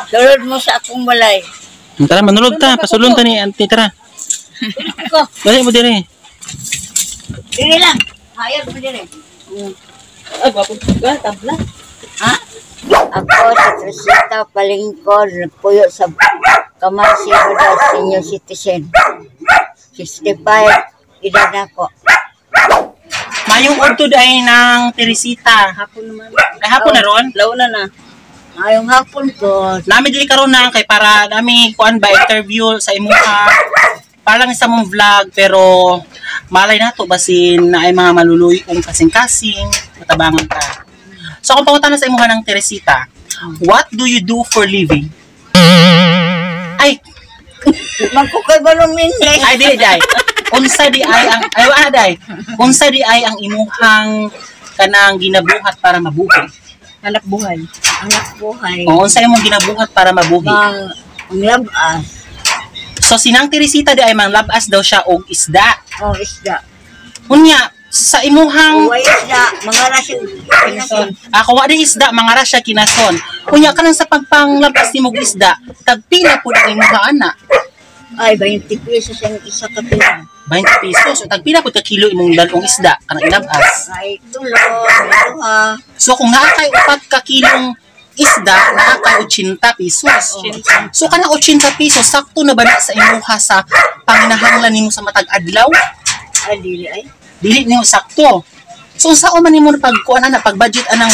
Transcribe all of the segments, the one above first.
Sulod mo sa akong balay. Tara, manulog ta. Pasulon ta ni Auntie, tara. Dali mo diri. Dili lang. Hayag mo dili. Ay, wapong ka, tabla. Ha? Ako si Trisita Palingkod, nagpuyo sa Kamasi Roda, senior citizen. 65, edad na ko. Mayong udtod ay ng Teresita. Hapon naman. Ay hapon na ron. Launa na. Ngayong hapon ko, Nami dili karon na kay para nami kuan ba interview sa imuha. Para lang sa mong vlog pero malay nato basin na ay mga maluluyong kasing-kasing, matabangan ka. So kung pangutan na sa imuha ng Teresita, what do you do for living? Ay, magkukay ba ng English? ay di day. Unsa di ay ang ay wala day. Unsa di ay ang imuhang kanang ginabuhat para mabuhi? Anak buhay. Anak buhay. O unsa imong ginabuhat para mabuhi? Ang labas. So sinang Teresita di ay manglabas daw siya og isda. O isda. Unya sa imuhang Uway isda. Mga rasyon. Kinason. ako wa di isda mangara siya kinason. Unya kanang sa pagpanglabas nimo og isda, tagpila pud ang imong ana? Ay, 20 pesos ang isa ka pila. 20 pesos. O tagpila pud ka kilo imong dalong isda kanang ilabas. Ay, tulo. Ito ha. So kung naa kay upat ka kilong isda, naa kay 80 pesos. So kanang 80 pesos sakto na ba na sa imuha sa panginahanglan nimo sa matag adlaw? Ay, dili ay. Dili nimo sakto. So unsa man nimo pagkuan na pag budget anang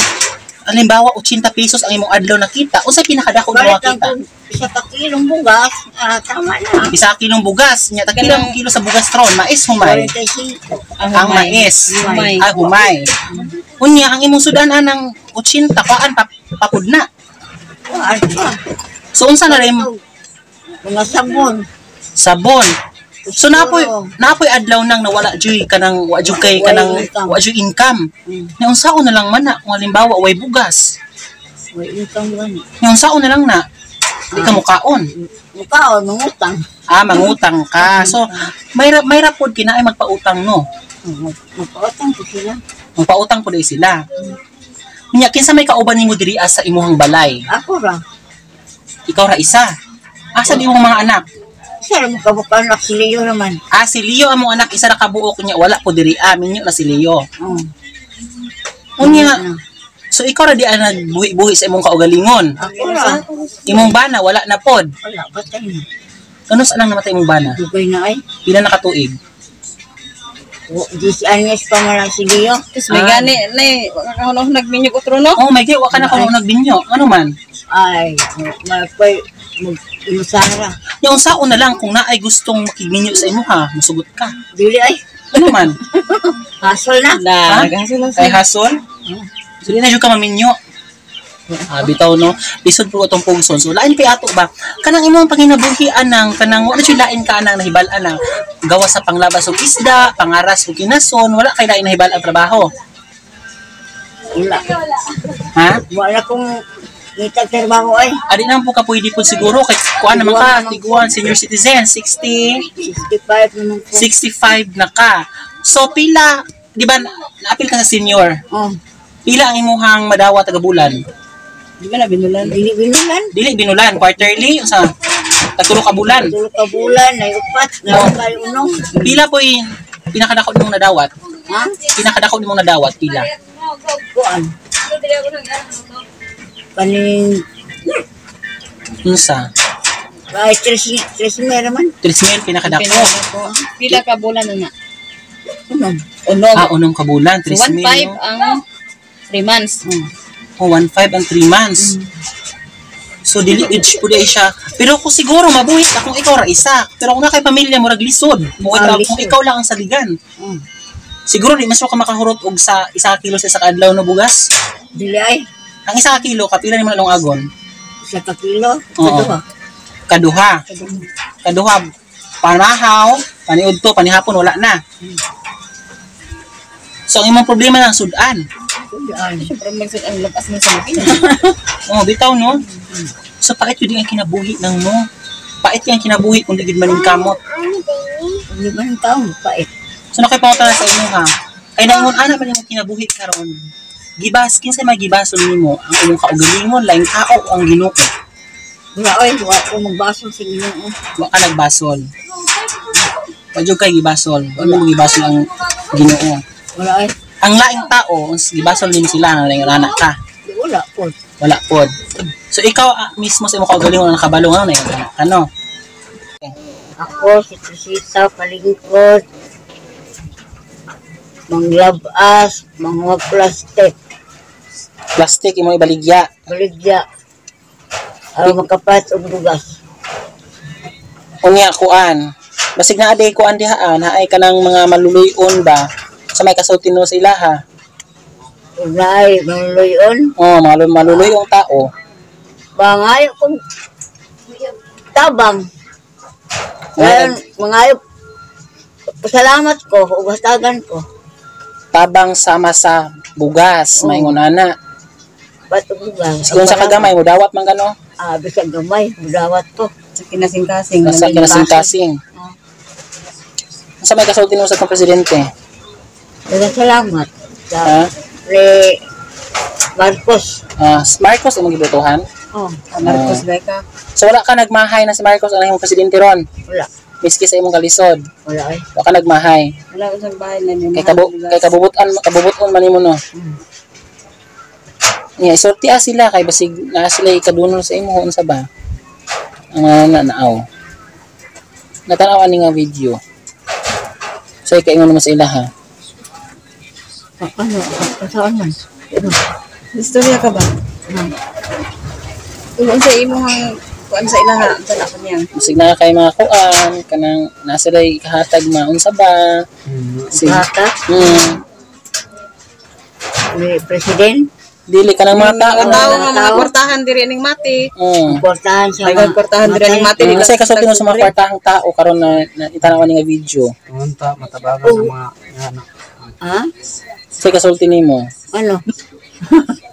halimbawa 80 pesos ang imong adlaw nakita, unsay pinakadako na Balik lang makita? kung isa ka kilong bugas. Tama na. Isa kilong bugas, nya takilang kilo sa bugas tron, mais humay. 45. Ang mais, Humay. ay humay. Unya ang imong sudanan ng 80 kuan papud na. Ano pa? So unsa na rin Mga sabon. sabon. So napoy adlaw nang nawala joy kanang wa joy kay kanang wa joy income. Nya unsaon na lang man na kung halimbawa way bugas. May income gani. Nya unsaon na lang na di ka mukaon. Mukha o, mangutang. Mangutang ka. So may rapod kinaay magpautang no. Magpautang ko sila. Magpautang pud sila. Nya kinsa may kauban nimo diri sa imuhang balay? Ako ra. Ikaw ra isa. Asa di imong mga anak? Isa ra mo kabukan si Leo naman. Si Leo among anak isa ra ka buok niya wala po diri minyo na si Leo. Unya. So ikaw ra di nagbuhi-buhi sa imong kaugalingon. Ako ra. Imong bana wala na pod. Wala, batay na. Ano sa nang namatay imong bana? Dugay na ay. Pila na katuig? 10 anyos pa man lang si Leo. Tapos may gani, nakahulong nagminyo ko trono. Oh my God, wa ka na kuno nagbinyo. Ano man? Ay, magpay, mag-imusara. Yung saon na lang kung naay gustong makigminyo sa imuha, musugot ka. Dili ay. Ano man? Hasol na. Ha? Naghaso lang Ay siya. hasol? So di na jud ka maminyo. Bitaw no, lisod po itong pungson. So lain pa ato ba? Kanang imong panginabuhian nang kanang wala jud lain ka nang nahibal-an nang gawa sa panglabas og isda, pangaras og kinason, wala kay lain nahibal ang trabaho. Wala. Ha? Wala kong nitag trabaho ay. Adi nang po ka pwede po siguro kay kuan naman ka, tiguan senior citizen 60, 65 naman po. 65 na ka. So pila, di ba naapil ka sa senior? Oh, Pila ang imuhang madawa taga bulan? Di ba na binulan? dili binulan. Dili binulan, quarterly sa tagtulo ka bulan. Tulo ka bulan, ay upat, na kay unong. Pila po pinakadako nimong nadawat? Ha? Pinakadako nimong nadawat pila? Kuan. Kaning, Unsa? ay, tres mera man. 3,000 pinakadako. Pila ka bulan na na. Unong. Unog. Unong ka bulan, So, 3,000. 1.5 ang 3 months. 1,500 ang 3 months. So dili age po di siya. Pero kung siguro mabuhi ka kung ikaw ra isa. Pero kung na kay pamilya mo raglisod, kung ikaw lang ang saligan. Siguro di mas ka makahurot og sa 1 kilo sa isa ka adlaw no bugas. Dili ay. Ang 1 kilo kapila nimo lang agon? 1 ka kilo. Oo. Kaduha. Kaduha. Panahaw, paniudto, panihapon wala na. So ang imong problema lang sudan. Siyempre magsud ang lakas mo sa makina. Bitaw no. So pait yun ang kinabuhi ng no. Pait yung kinabuhi kung digid maning kamot. Hindi man taon, pait. So nakipauta na sa inyo ha. Kay naingon ana man yung kinabuhi karon. Gibas kinsa may gibason nimo ang imong kaugalingon laing tao o ang Ginoo. Wala ay, wala ko magbasol sa Ginoo. Wa ka nagbasol. Wadyo kay gibasol. Ano mo gibasol ang Ginoo? Wala ay, Ang laing tao, gibasol din sila na lang anak ka. di wala po. Wala pod. So ikaw mismo sa imong kaugalingon ang kabalo nga na yung anak ka, no? Ako, si Trisita, palingkod. Manglabas, mga plastic, Plastic imo ibaligya. baligya. Aron makapat og dugas. Unya kuan. Basig na aday kuan dihaan, haay ka ng mga maluluyon ba? Sa may kasultin no sa ilaha. Unay, manluyon. Oh, mga maluluyong tao. Bangay kong tabang. Ngayon, mangayo, pasalamat ko, ugastagan ko. Tabang sama sa bugas, maingon ana. Ba't og dugas? Kung sa kagamay mo dawat man gano. Bisag gamay, mudawat ko. Sa kinasing-kasing. Sa kinasing-kasing. Ah. Sa may kasultin mo sa itong presidente. Salamat sa Ha? Re Marcos. Marcos imong gibotohan. Oh, Marcos Beca. So wala ka nagmahay na si Marcos ang imong presidente ron. wala. Miski sa imong kalisod. Wala ay. Wala ka nagmahay. Wala ko sa bahay na niya. Kay kabubuton man nimo no. Yeah, isorti sila kay basig na sila ikadunol sa imo unsa ba? Ang nanaaw. Natanaw ani nga video. So ikaingon mo sa ilaha. Ano? Saan man? Istorya ka ba? Kung sa imo hang kuan sa ilaha, sa na niya. Basig na kay mga kuan kanang nasa day kahatag maunsa ba? Sig. Bata, ni President. Dili ka ng mga tao Ang tao na. nga mga kwartahan diri ning mati. Portahan siya. May kwartahan diri ning mati. Kasi kasulti no sa mga kwartahang tao karon na itanaw ni nga video. Unta, matabangan sa mga anak. Ha? Kasi kasulti nimo. Ano?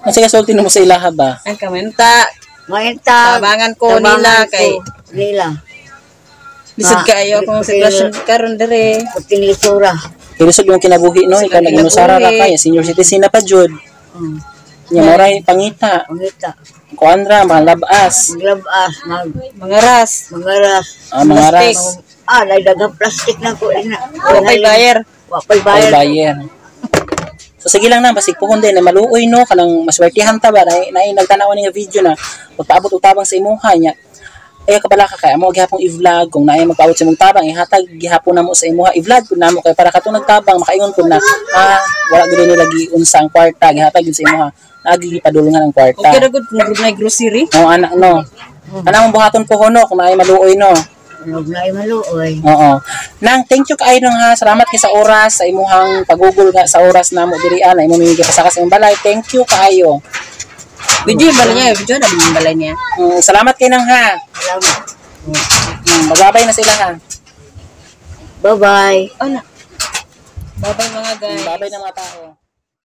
Kasi kasulti nimo sa ilaha ba? Ang kamenta. Maintag. Tabangan ko nila kay Nila. bisod kayo kung sitwasyon karon diri. Pagtinisura. Kilusod yung kinabuhi no, ikaw nag-inusara ra kay senior citizen na pa jud. Nya moray pangita. Pangita. Kuandra mga labas. Maglabas. Mangaras. Mangaras. Mga Plastic. ras. Nagdagang plastic na ko. Wapay bayar. Wapay Ay bayar. bayer. So sige lang na basig puhon din na maluoy no kanang maswertihan ta ba na nagtanaw ni nga video na magpaabot og tabang sa imuha nya. Ay kabala ka kay amo gihapon i-vlog kung naay magpaabot sa imong tabang ihatag gihapon namo sa imuha i-vlog kun namo kay para katong nagtabang makaingon pud na wala gid nila gi unsa ang kwarta gihatag gid sa imuha agi gipadulungan ang kwarta. Okay ra gud kung gud na grocery. No anak no. Kanang buhaton puhon no kung naay maluoy no. Huwag na maluoy. Oo. Nang thank you kaayo nung ha. Salamat kay sa oras sa imuhang pagugol nga sa oras namo diri ana imo mimigay pasaka sa imong balay. Thank you kaayo. Video bala niya, video na yung balay niya. Salamat kay nang ha. Salamat. Magbabay na sila ha. Bye-bye. Ano? Bye-bye mga guys. Babay ng mga tao.